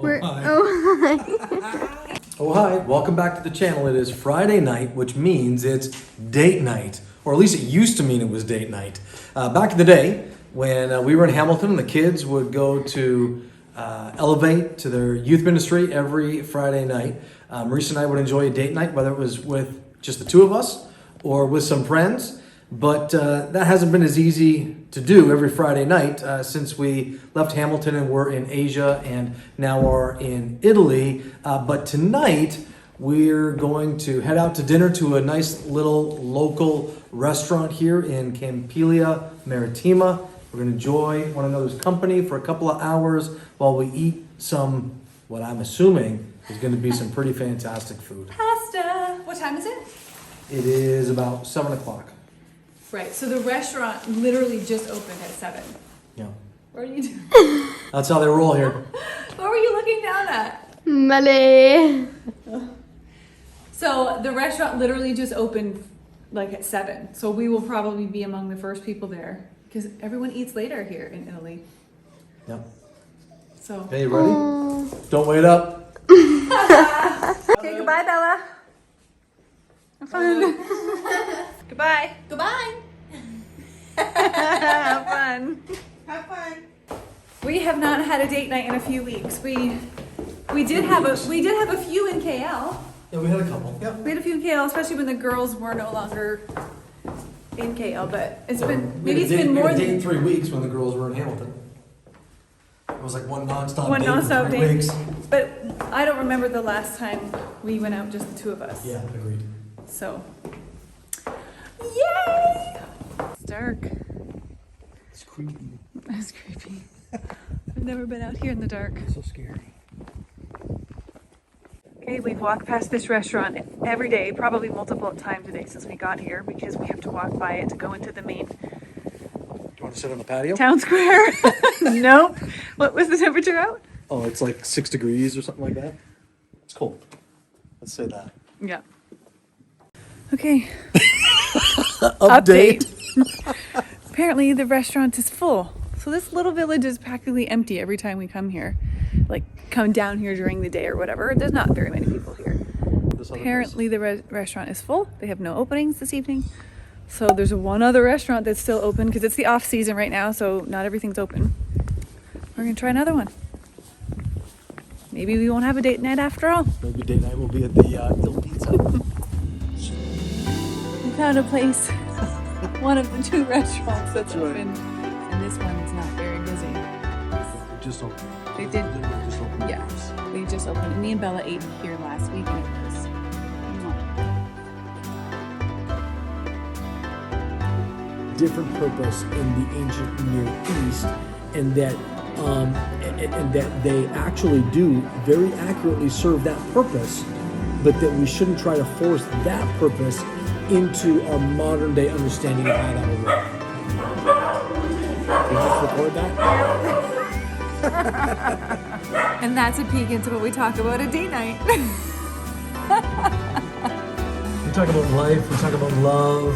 Oh, hi. Oh, hi. Welcome back to the channel. It is Friday night, which means it's date night. Or at least it used to mean it was date night. Back in the day, when we were in Hamilton, the kids would go to Elevate to their youth ministry every Friday night. Marisa and I would enjoy a date night, whether it was with just the two of us or with some friends. But that hasn't been as easy to do every Friday night since we left Hamilton and we're in Asia and now are in Italy. But tonight we're going to head out to dinner to a nice little local restaurant here in Campiglia Marittima. We're going to enjoy one another's company for a couple of hours while we eat some, what I'm assuming is going to be some pretty fantastic food. Pasta! What time is it? It is about 7 o'clock. Right, so the restaurant literally just opened at 7. Yeah. What are you doing? That's how they roll here. What were you looking down at? Malay. So the restaurant literally just opened like at 7. So we will probably be among the first people there because everyone eats later here in Italy. Yep. So. Hey, you ready? Don't wait up. Okay, goodbye, Bella. Have fun. Goodbye. Goodbye. Have fun. Have fun. We have not had a date night in a few weeks. We did have a few in KL. Yeah, we had a couple. Yeah. We had a few in KL, especially when the girls were no longer in KL. But it's been We had more a date than in 3 weeks when the girls were in Hamilton. It was like one nonstop one date nonstop for 3 date. weeks. But I don't remember the last time we went out, just the two of us. Yeah, agreed. So, yay! It's dark. It's creepy. That's creepy. I've never been out here in the dark. So scary. Okay, we've walked past this restaurant every day, probably multiple times a day since we got here because we have to walk by it to go into the main Do you want to sit on the patio? town square. Nope. What was the temperature out? Oh, it's like 6 degrees or something like that. It's cold. Let's say that. Yeah. Okay. Update. Apparently the restaurant is full. So this little village is practically empty every time we come here. Like come down here during the day or whatever. There's not very many people here. Apparently the restaurant is full. They have no openings this evening. So there's one other restaurant that's still open because it's the off season right now, so not everything's open. We're gonna try another one. Maybe we won't have a date night after all. Maybe date night will be at the Il Pizza. We found a place, one of the 2 restaurants that's open, and this one is not very busy. Just open. They did, Just open. yeah, they just opened. And me and Bella ate here last week, and it was different purpose in the ancient Near East, and that they actually do very accurately serve that purpose, but that we shouldn't try to force that purpose into our modern day understanding of how that will work. Did you just record that? And that's a peek into what we talk about at date night. We talk about life, we talk about love,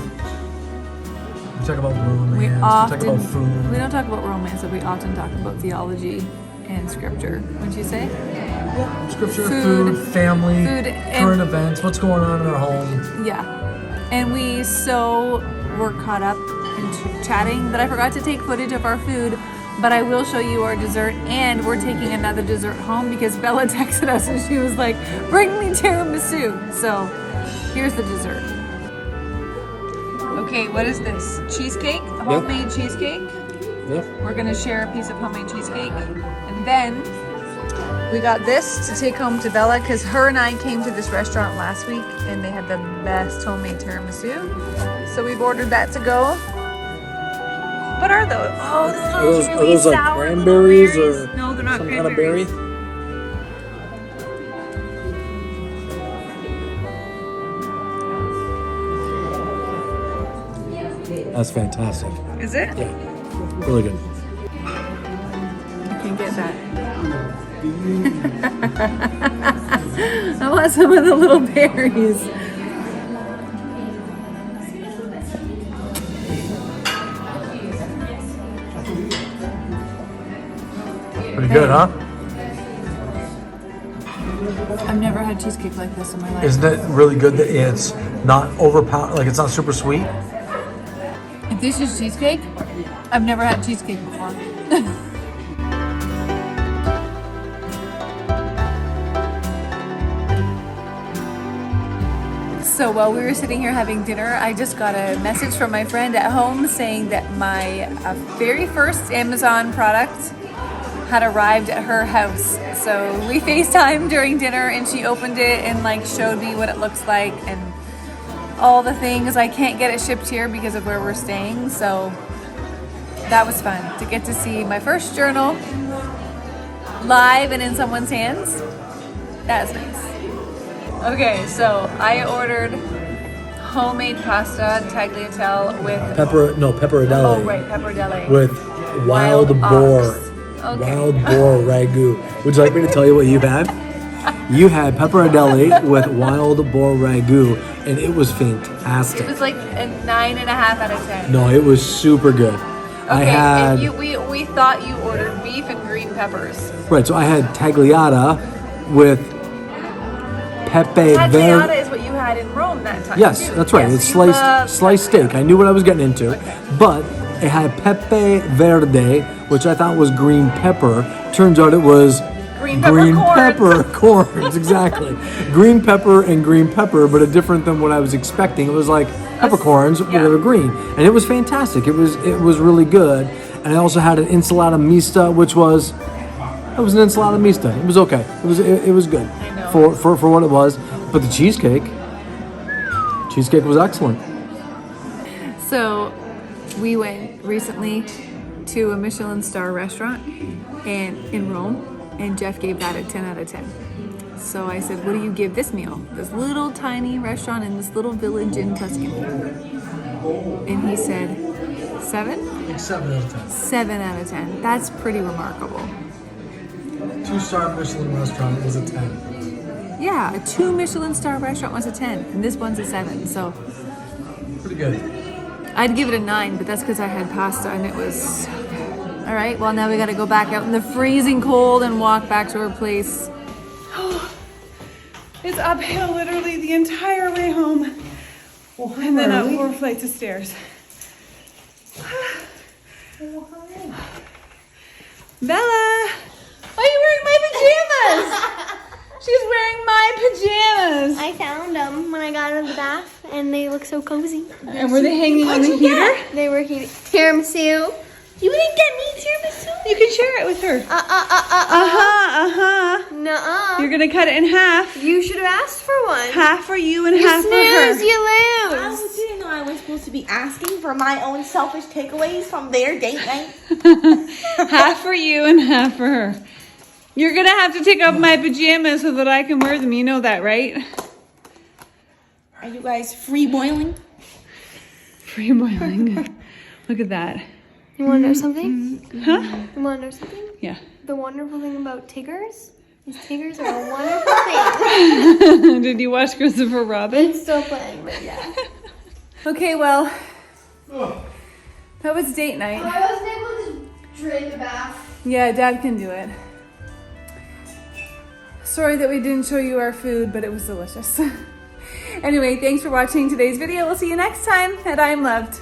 we talk about romance, we talk about food. We don't talk about romance, but we often talk about theology and scripture. Wouldn't you say? Yeah, scripture, food, family, current events, what's going on in our home. Yeah. And we were caught up into chatting that I forgot to take footage of our food, but I will show you our dessert, and we're taking another dessert home because Bella texted us and she was like, bring me tiramisu. So here's the dessert. Okay, what is this? Cheesecake? Homemade cheesecake? Yep. We're gonna share a piece of homemade cheesecake. And then we got this to take home to Bella because her and I came to this restaurant last week and they had the best homemade tiramisu. So we've ordered that to go. What are those? Oh, those Are really those like sour cranberries berries. or No, they're not some kind of berry? cranberries. That's fantastic. Is it? Yeah, really good. You can get that. I want some of the little berries. Pretty good, huh? I've never had cheesecake like this in my life. Isn't it really good that it's not overpowered, like it's not super sweet? If this is cheesecake, I've never had cheesecake before. So while we were sitting here having dinner, I just got a message from my friend at home saying that my very first Amazon product had arrived at her house. So we FaceTimed during dinner and she opened it and like showed me what it looks like and all the things. I can't get it shipped here because of where we're staying. So that was fun to get to see my first journal live and in someone's hands. That was nice. Okay, so I ordered homemade pasta tagliatelle with pepperadelle. Oh right, pepperadelle. With wild boar. ox. Okay. Wild boar ragu. Would you like me to tell you what you had? You had pepperadelle with wild boar ragu, and it was fantastic. It was like a 9.5 out of 10. No, it was super good. I Okay, had and we thought you ordered beef and green peppers. right. So I had tagliata with pepe Tagliata verde. is what you had in Rome that time. Yes, too. that's right. Yes, It's you love sliced tagliata. steak. I knew what I was getting into, but it had pepe verde, which I thought was green pepper. Turns out it was Green pepper corns. corns. Exactly, green pepper and green pepper, but different than what I was expecting. It was like peppercorns, but they were green, and it was fantastic. It was really good. And I also had an ensalada mista, which was an ensalada mista. It was okay. It was good for what it was. But the cheesecake was excellent. So we went recently to a Michelin star restaurant in Rome, and Jeff gave that a 10 out of 10. So I said, what do you give this meal? This little tiny restaurant in this little village in Tuscany. And he said, 7? Like 7 out of 10. 7 out of 10. That's pretty remarkable. 2-star Michelin restaurant was a 10. Yeah, a 2 Michelin star restaurant was a 10, and this one's a 7. So Pretty good. I'd give it a 9, but that's because I had pasta and it was... All right, well now we gotta go back out in the freezing cold and walk back to our place. It's uphill literally the entire way home. And then up 4 flights of stairs. Bella! Why are you wearing my pajamas? She's wearing my pajamas. I found them when I got out of the bath, and they look so cozy. And were they hanging on the heater? They were heated. Tiramisu. You didn't get me tiramisu? You can share it with her. Nuh-uh. You're gonna cut it in half. You should have asked for one. Half for you and You half for her. snooze, you I lose. didn't know I was supposed to be asking for my own selfish takeaways from their date night. Half for you and half for her. You're gonna have to take off my pajamas so that I can wear them. You know that, right? Are you guys free boiling? Free boiling. Look at that. You want to know something? Huh? You want to know something? Yeah. The wonderful thing about tigers is tigers are a wonderful thing. Did you watch Christopher Robin? It's still playing, but yeah. Okay, well, that was date night. I wasn't able to drink a bath. Yeah, Dad can do it. Sorry that we didn't show you our food, but it was delicious. Anyway, thanks for watching today's video. We'll see you next time at I'm Loved.